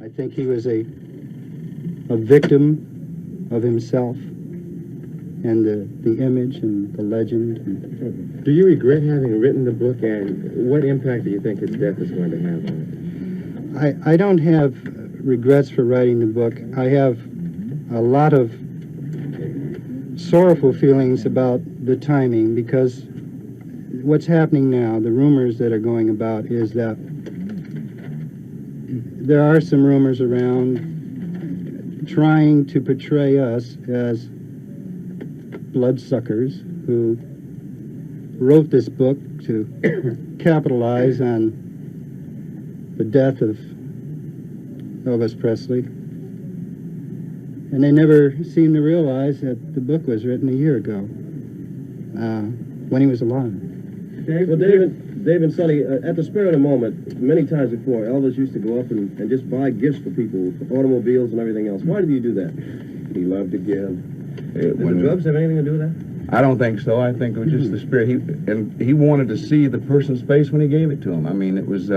I think he was a victim of himself and the image and the legend. Do you regret having written the book, and what impact do you think his death is going to have on it? I don't have regrets for writing the book. I have a lot of sorrowful feelings about the timing, because what's happening now, the rumors that are going about, is that there are some rumors around trying to portray us as bloodsuckers who wrote this book to capitalize on the death of Elvis Presley. And they never seemed to realize that the book was written a year ago, when he was alive. Well, Dave and Sonny, at the spur of the moment, many times before, Elvis used to go up and just buy gifts for people, automobiles and everything else. Why did he do that? He loved to give. Did the drugs have anything to do with that? I don't think so. I think it was just the spirit. He wanted to see the person's face when he gave it to him. I mean, it was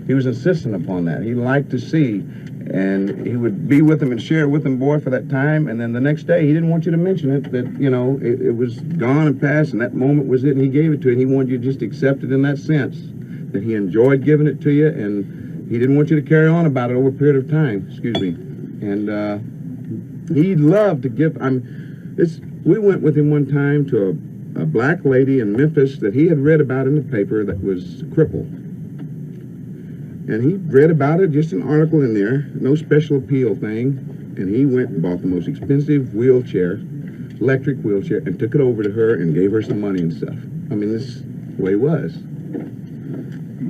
he was insistent upon that. He liked to see, and he would be with them and share it with them, boy, for that time. And then the next day, he didn't want you to mention it, that, you know, it was gone and past, and that moment was it, and he gave it to you, and he wanted you to just accept it in that sense, that he enjoyed giving it to you, and he didn't want you to carry on about it over a period of time. Excuse me. And he loved to give. We went with him one time to a black lady in Memphis that he had read about in the paper that was crippled. And he read about it, just an article in there, no special appeal thing. And he went and bought the most expensive wheelchair, electric wheelchair, and took it over to her and gave her some money and stuff. I mean, this is the way it was.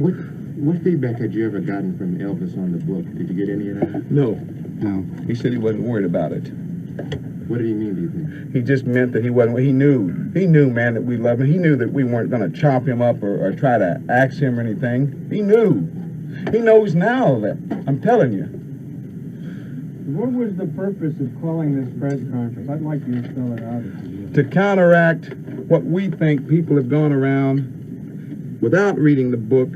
What feedback had you ever gotten from Elvis on the book? Did you get any of that? No. No. He said he wasn't worried about it. What did he mean, do you think? He just meant that he wasn't. He knew, man, that we loved him. He knew that we weren't going to chop him up or try to axe him or anything. He knew. He knows now that. I'm telling you. What was the purpose of calling this press conference? I'd like you to spell it out. To counteract what we think people have gone around without reading the book,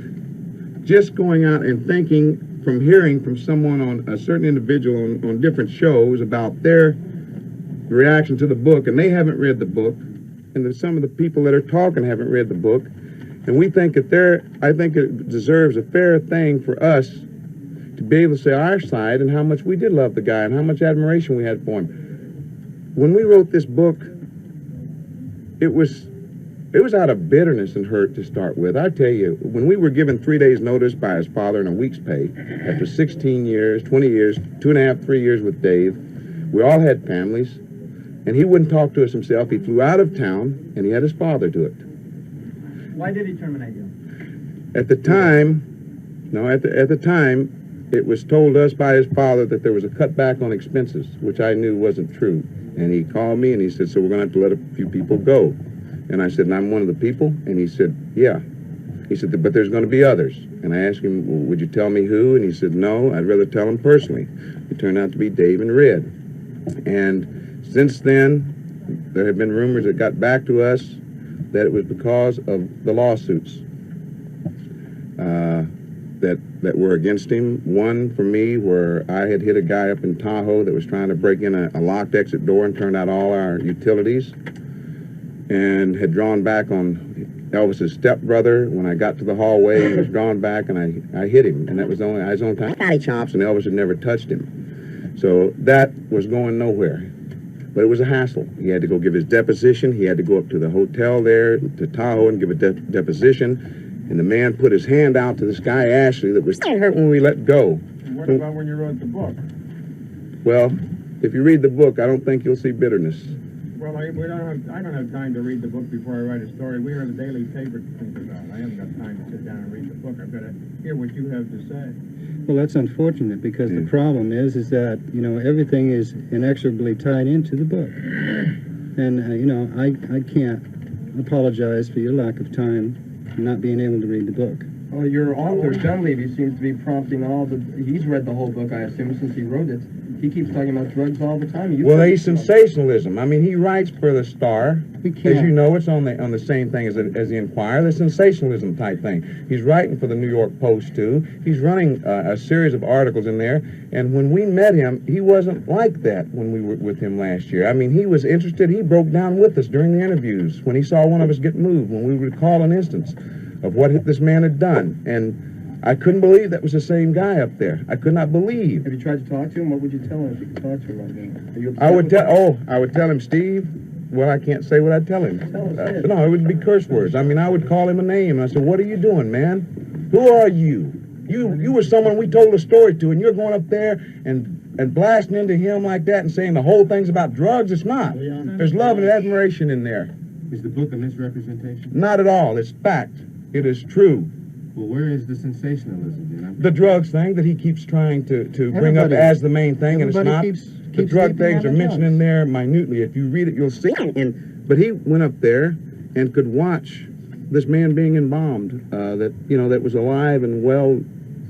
just going out and thinking from hearing from someone, on a certain individual on different shows, about their reaction to the book, and they haven't read the book, and that some of the people that are talking haven't read the book, and we think that I think it deserves a fair thing for us to be able to say our side and how much we did love the guy and how much admiration we had for him. When we wrote this book, it was out of bitterness and hurt to start with. I tell you, when we were given 3 days notice by his father and a week's pay, after 16 years, 20 years, 2.5, 3 years with Dave, we all had families, and he wouldn't talk to us himself. He flew out of town, and he had his father do it. Why did he terminate you? At the time, it was told us by his father that there was a cutback on expenses, which I knew wasn't true. And he called me, and he said, so we're going to have to let a few people go. And I said, and I'm one of the people? And he said, yeah. He said, but there's going to be others. And I asked him, well, would you tell me who? And he said, no, I'd rather tell him personally. It turned out to be Dave and Red. And since then, there have been rumors that got back to us that it was because of the lawsuits that were against him. One for me, where I had hit a guy up in Tahoe that was trying to break in a locked exit door and turned out all our utilities, and had drawn back on Elvis's stepbrother. When I got to the hallway, he was drawn back, and I hit him, and that was only his own time. Body chops, and Elvis had never touched him. So that was going nowhere. But it was a hassle. He had to go give his deposition. He had to go up to the hotel there, to Tahoe, and give a deposition. And the man put his hand out to this guy, Ashley, that was hurt when we let go. And what about when you wrote the book? Well, if you read the book, I don't think you'll see bitterness. Well, I don't have time to read the book before I write a story. We are the daily paper to think about. I haven't got time to sit down and read the book. I've got to hear what you have to say. Well, that's unfortunate, because the problem is that, you know, everything is inexorably tied into the book. And, you know, I can't apologize for your lack of time not being able to read the book. Well, your author, Dunleavy, seems to be prompting he's read the whole book, I assume, since he wrote it. He keeps talking about drugs all the time. Well, he's sensationalism. I mean, he writes for the Star. We As you can't. know, it's on the same thing as the Enquirer, the sensationalism type thing. He's writing for the New York Post too. He's running a series of articles in there. And when we met him, he wasn't like that when we were with him last year. I mean, he was interested. He broke down with us during the interviews when he saw one of us get moved. When we recall an instance of what this man had done, and I couldn't believe that was the same guy up there. I could not believe. Have you tried to talk to him? What would you tell him if you could talk to him right now? Are you upset I would with tell. him? Oh, I would tell him, Steve. Well, I can't say what I'd tell him. Tell us it. No, it would be curse words. I mean, I would call him a name, and I said, "What are you doing, man? Who are you? You were someone we told a story to, and you're going up there and blasting into him like that and saying the whole thing's about drugs. It's not. There's love and admiration in there. Is the book a misrepresentation? Not at all. It's fact. It is true. Well, where is the sensationalism then? The drugs thing that he keeps trying to bring up Everybody- as the main thing, and it's everybody not. keeps The drug sleeping things on are the mentioned drugs. in there minutely. If you read it, you'll see. But he went up there and could watch this man being embalmed, that was alive and well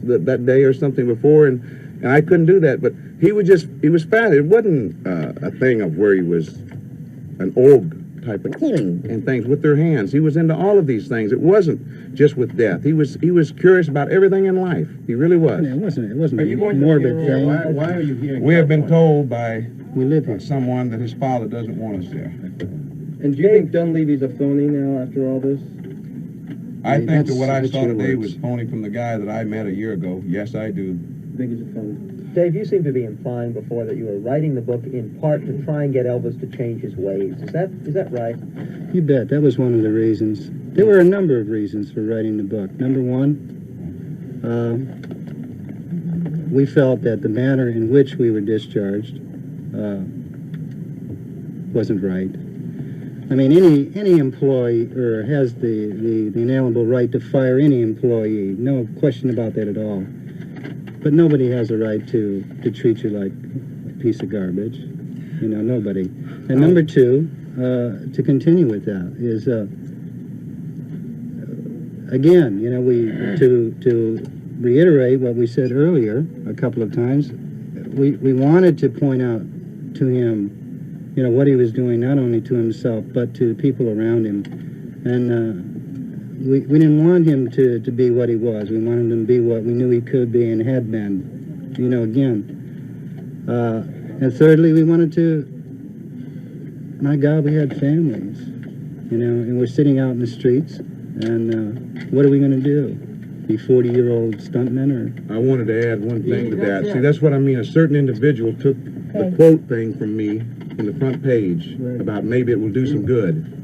that day or something before, and I couldn't do that. But he was fat. It wasn't a thing of where he was an org type of killing and things with their hands. He was into all of these things. It wasn't just with death. He was curious about everything in life. He really was. It wasn't Are you a going to morbid funeral? thing. Why are you here? in We have been California? told by We live here. someone that his father doesn't want us there. And do you think Dunleavy's a phony now after all this? I think that what I That's saw your today words. was phony from the guy that I met a year ago. Yes, I do. I think he's a phony. Dave, you seem to be implying before that you were writing the book in part to try and get Elvis to change his ways. Is that right? You bet. That was one of the reasons. There were a number of reasons for writing the book. Number one, we felt that the manner in which we were discharged wasn't right. I mean, any employer has the inalienable right to fire any employee. No question about that at all. But nobody has a right to treat you like a piece of garbage. You know, nobody. And number two, to continue with that, is again, you know, to reiterate what we said earlier a couple of times, we wanted to point out to him, you know, what he was doing, not only to himself, but to the people around him. And we didn't want him to be what he was. We wanted him to be what we knew he could be and had been, you know, again. And thirdly, we wanted to, my God, we had families, you know, and we're sitting out in the streets, and what are we going to do? Be 40-year-old stuntmen, or? I wanted to add one thing to that. See, that's what I mean. A certain individual took the quote thing from me in the front page about maybe it will do some good.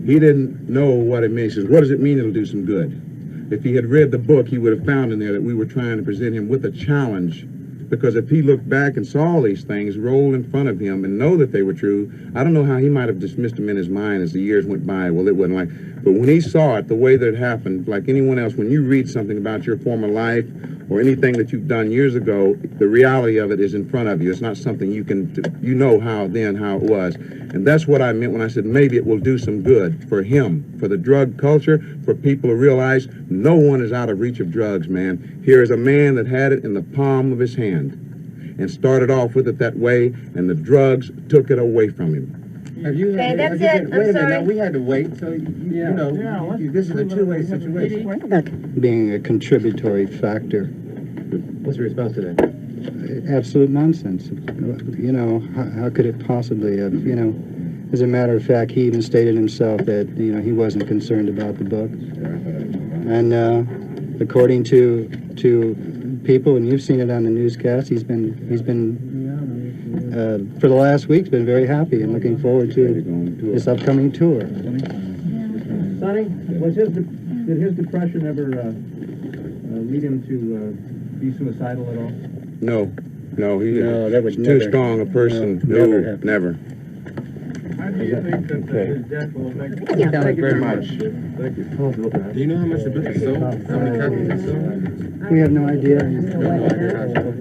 He didn't know what it means. He says, what does it mean it'll do some good? If he had read the book, he would have found in there that we were trying to present him with a challenge. Because if he looked back and saw all these things roll in front of him and know that they were true, I don't know how he might have dismissed them in his mind as the years went by. Well, it wasn't like... But when he saw it the way that it happened, like anyone else, when you read something about your former life or anything that you've done years ago, the reality of it is in front of you. It's not something you can... You know how it was. And that's what I meant when I said maybe it will do some good for him, for the drug culture, for people to realize no one is out of reach of drugs, man. Here is a man that had it in the palm of his hand and started off with it that way, and the drugs took it away from him. Have you Okay, have that's you it. been- I'm wait a minute, sorry. now we had to wait, so you know, this is a two-way situation. Being a contributory factor. What's your response to that? Absolute nonsense. You know, how could it possibly have, you know, as a matter of fact, he even stated himself that, you know, he wasn't concerned about the book. And according to people, and you've seen it on the newscast, he's been for the last week, been very happy and looking forward to this upcoming tour. Sonny, did his depression ever lead him to be suicidal at all? No, he No, that would too never- strong a person. no, never No, happen. never. How do you think that his death will affect? Thank you very much. Do you know how much the book is sold? How many copies it sold? We have no idea.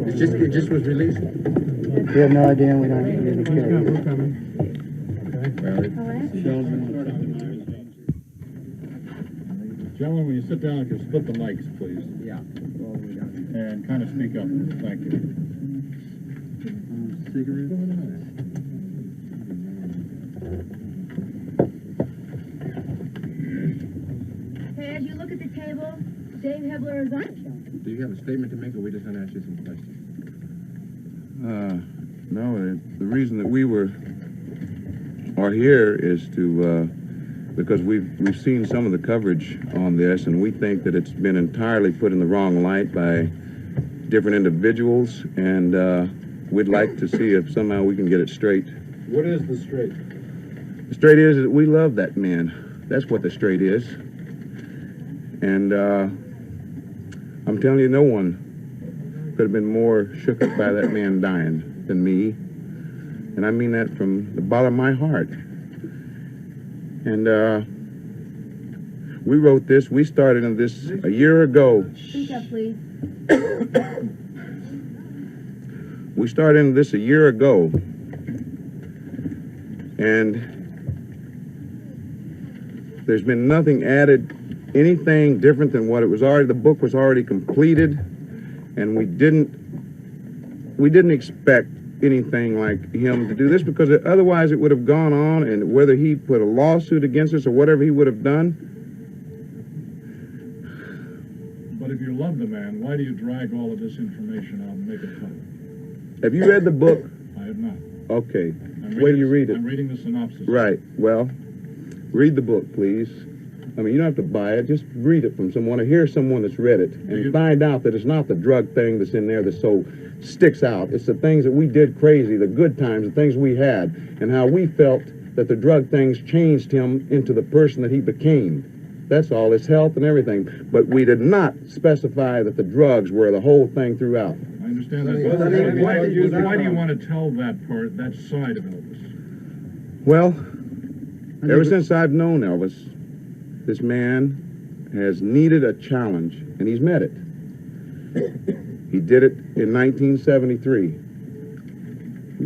It just was released. We have no idea, and we don't really care. Gentlemen, when you sit down, you can split the mics, please. Yeah. And kind of speak up. Thank you. Hey, as you look at the table, Dave Hebler is on. Do you have a statement to make, or we just gonna ask you some questions? No, the reason that we are here is to, because we've seen some of the coverage on this, and we think that it's been entirely put in the wrong light by different individuals, and we'd like to see if somehow we can get it straight. What is the straight? The straight is that we love that man. That's what the straight is. And I'm telling you, no one could have been more shook up by that man dying than me. And I mean that from the bottom of my heart. And we wrote this, we started on this a year ago. Speak up, please. We started into this a year ago. And there's been nothing added, anything different than what it was already. The book was already completed, and we didn't expect anything like him to do this, because otherwise it would have gone on, and whether he put a lawsuit against us or whatever he would have done. But if you love the man, why do you drag all of this information out and make it public? Have you read the book? I have not. Okay. Wait till you read it. I'm reading the synopsis. Right. Well, read the book, please. I mean, you don't have to buy it. Just read it from someone, or hear someone that's read it, and find out that it's not the drug thing that's in there that so sticks out. It's the things that we did crazy, the good times, the things we had, and how we felt that the drug things changed him into the person that he became. That's all, his health and everything. But we did not specify that the drugs were the whole thing throughout. I understand that. But why do you want to tell that part, that side of Elvis? Well, ever since I've known Elvis, this man has needed a challenge, and he's met it. He did it in 1973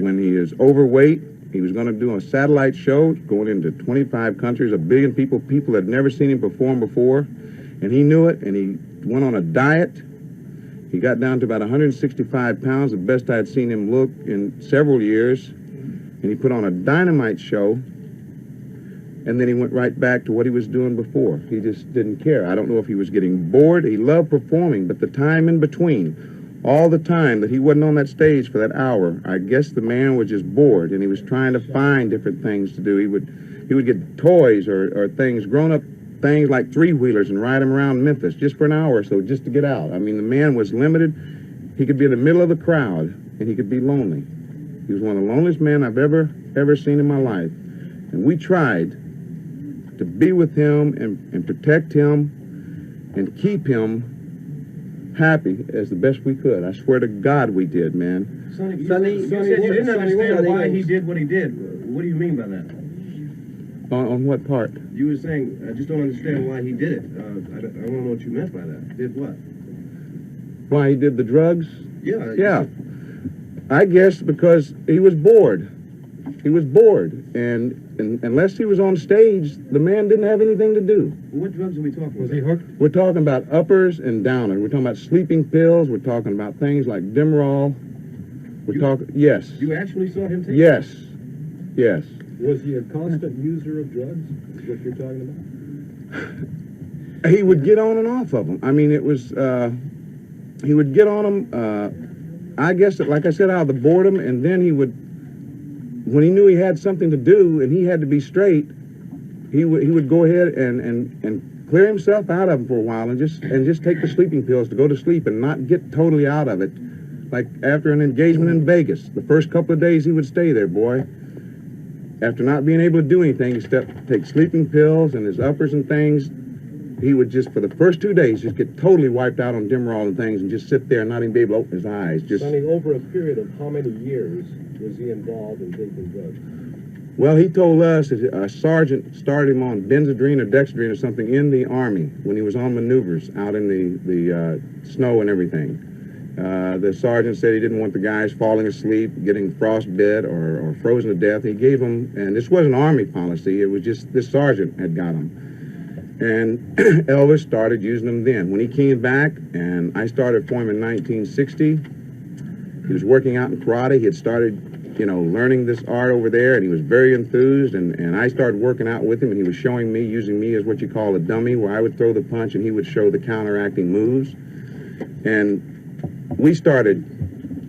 when he is overweight. He was going to do a satellite show going into 25 countries, 1 billion people. People had never seen him perform before, and he knew it, and he went on a diet. He got down to about 165 pounds, the best I had seen him look in several years, and he put on a dynamite show. And then he went right back to what he was doing before. He just didn't care. I don't know if he was getting bored. He loved performing, but the time in between, all the time that he wasn't on that stage for that hour, I guess the man was just bored, and he was trying to find different things to do. He would get toys or things, grown-up things like three-wheelers, and ride them around Memphis just for an hour or so, just to get out. I mean, the man was limited. He could be in the middle of the crowd, and he could be lonely. He was one of the loneliest men I've ever seen in my life. And we tried to be with him and protect him and keep him happy as the best we could. I swear to God we did, man. Sonny, you said you didn't understand why he did what he did. What do you mean by that? On what part? You were saying, I just don't understand why he did it. I don't know what you meant by that. Did what? Why he did the drugs? Yeah. Yeah. I guess because he was bored. He was bored, and unless he was on stage, the man didn't have anything to do. What drugs are we talking about? Was he hooked? We're talking about uppers and downers. We're talking about sleeping pills. We're talking about things like Demerol. We're talking, yes. You actually saw him take Yes. Yes. Was he a constant user of drugs? Is what you're talking about? He would get on and off of them. I mean, it was, he would get on them, I guess, like I said, out of the boredom, and then he would, when he knew he had something to do and he had to be straight, he would go ahead and clear himself out of them for a while and just take the sleeping pills to go to sleep and not get totally out of it. Like after an engagement in Vegas, the first couple of days he would stay there, boy. After not being able to do anything except take sleeping pills and his uppers and things, he would just, for the first 2 days, just get totally wiped out on Demerol and things and just sit there and not even be able to open his eyes. Just. Sonny, over a period of how many years was he involved in taking drugs? Well, he told us that a sergeant started him on benzodrine or dexedrine or something in the Army when he was on maneuvers out in the snow and everything. The sergeant said he didn't want the guys falling asleep, getting frostbite or frozen to death. He gave them, and this wasn't Army policy, it was just this sergeant had got them. And Elvis started using them then. When he came back, and I started for him in 1960, he was working out in karate. He had started, you know, learning this art over there, and he was very enthused, and I started working out with him, and he was showing me, using me as what you call a dummy, where I would throw the punch, and he would show the counteracting moves. And we started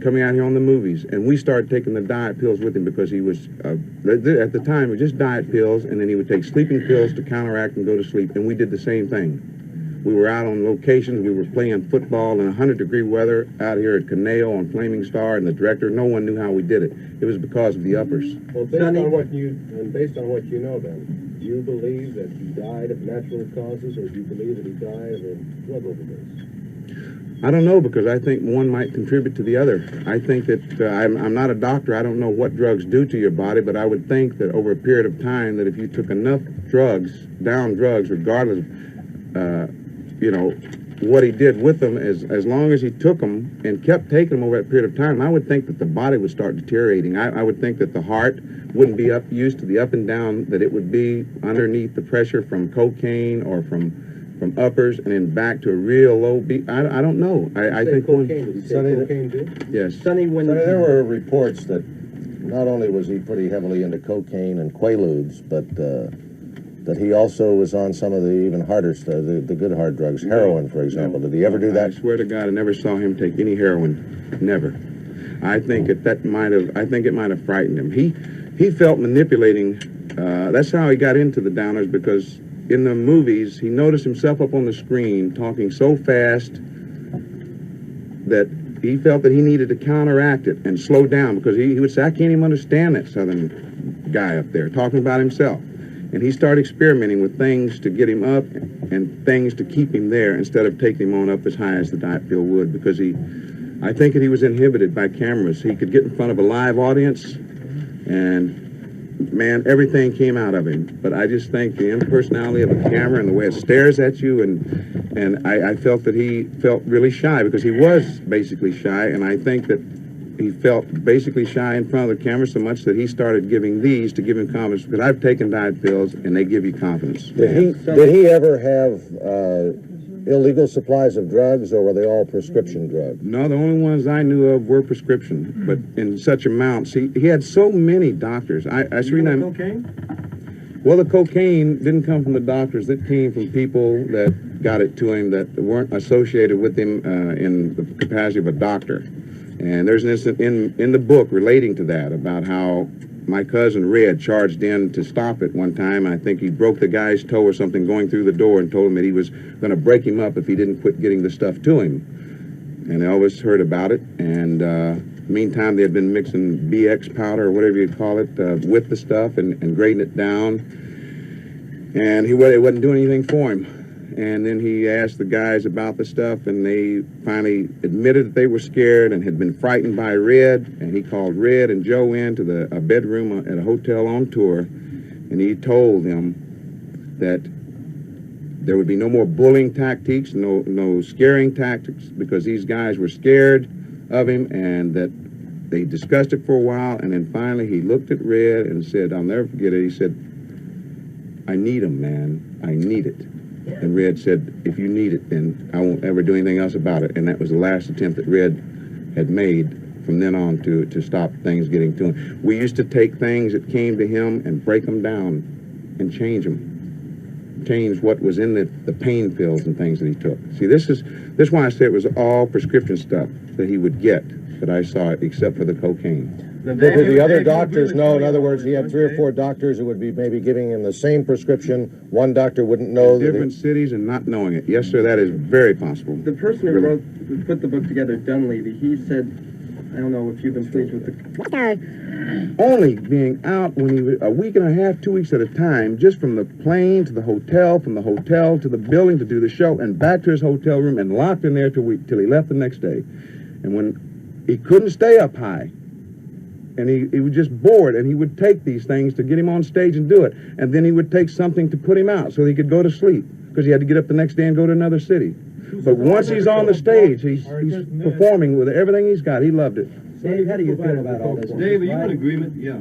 coming out here on the movies, and we started taking the diet pills with him because he was, at the time, it was just diet pills, and then he would take sleeping pills to counteract and go to sleep, and we did the same thing. We were out on locations, we were playing football in 100-degree weather out here at Caneo on Flaming Star, and the director, no one knew how we did it. It was because of the uppers. Well, based on what you know, then, do you believe that he died of natural causes, or do you believe that he died of a drug overdose? I don't know, because I think one might contribute to the other. I think that, I'm not a doctor, I don't know what drugs do to your body, but I would think that over a period of time, that if you took enough drugs, down drugs, regardless of, you know, what he did with them, as long as he took them and kept taking them over that period of time, I would think that the body would start deteriorating. I would think that the heart wouldn't be used to the up and down that it would be underneath the pressure from cocaine or from uppers and then back to a real low beat. I don't know. I think cocaine. Did he take cocaine too? Yes. Sonny, when There were reports that not only was he pretty heavily into cocaine and quaaludes, but that he also was on some of the even harder stuff, the good hard drugs, heroin, for example. Did he ever do that? I swear to God, I never saw him take any heroin. Never. I think it might have frightened him. He felt manipulating. That's how he got into the downers, because in the movies, he noticed himself up on the screen talking so fast that he felt that he needed to counteract it and slow down, because he would say, I can't even understand that southern guy up there talking about himself. And he started experimenting with things to get him up and things to keep him there instead of taking him on up as high as the diet pill would, because I think that he was inhibited by cameras. He could get in front of a live audience and man, everything came out of him. But I just think the impersonality of a camera and the way it stares at you, and I felt that he felt really shy, because he was basically shy, and I think that he felt basically shy in front of the camera so much that he started giving these to give him confidence, because I've taken diet pills and they give you confidence. Did he ever have illegal supplies of drugs, or were they all prescription drugs? No, the only ones I knew of were prescription, but in such amounts. He had so many doctors. Cocaine? Well, the cocaine didn't come from the doctors. It came from people that got it to him that weren't associated with him in the capacity of a doctor. And there's an incident in the book relating to that, about how my cousin Red charged in to stop it one time. I think he broke the guy's toe or something going through the door, and told him that he was going to break him up if he didn't quit getting the stuff to him. And Elvis heard about it, and meantime they had been mixing BX powder, or whatever you'd call it, with the stuff and grading it down. And it wasn't doing anything for him. And then he asked the guys about the stuff, and they finally admitted that they were scared and had been frightened by Red. And he called Red and Joe into a bedroom at a hotel on tour, and he told them that there would be no more bullying tactics, no scaring tactics, because these guys were scared of him, and that they discussed it for a while. And then finally he looked at Red and said, I'll never forget it, he said, I need him, man, I need it. And Red said, if you need it, then I won't ever do anything else about it. And that was the last attempt that Red had made from then on to stop things getting to him. We used to take things that came to him and break them down and change them. Change what was in the pain pills and things that he took. See, this is why I say it was all prescription stuff that he would get, that I saw it, except for the cocaine. Did the other doctors know? In other words, he had 3 or 4 doctors who would be maybe giving him the same prescription. One doctor wouldn't know. Different cities and not knowing it. Yes, sir, that is very possible. The person who put the book together, Dunleavy, he said, I don't know if you've been pleased with the... Only being out when he was a week and a half, 2 weeks at a time, just from the plane to the hotel, from the hotel to the building to do the show, and back to his hotel room, and locked in there till he left the next day. And when he couldn't stay up high, and he was just bored, and he would take these things to get him on stage and do it. And then he would take something to put him out so he could go to sleep, because he had to get up the next day and go to another city. But once he's on the stage, he's performing with everything he's got. He loved it. Dave, how do you feel about all this? Dave, are you in agreement? Yeah.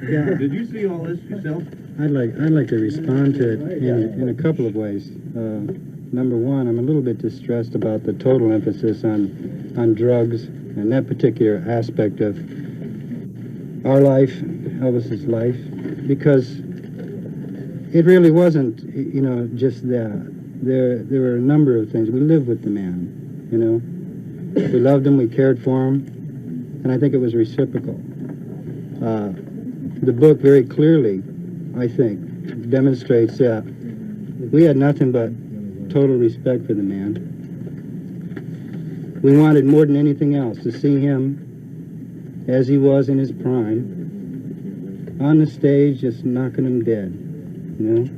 Yeah. Did you see all this yourself? I'd like to respond to it in a couple of ways. Number one, I'm a little bit distressed about the total emphasis on drugs and that particular aspect of our life, Elvis's life, because it really wasn't, you know, just that. There were a number of things. We lived with the man, you know. We loved him, we cared for him, and I think it was reciprocal. The book very clearly, I think, demonstrates that we had nothing but total respect for the man. We wanted more than anything else to see him as he was in his prime, on the stage, just knocking him dead, you know.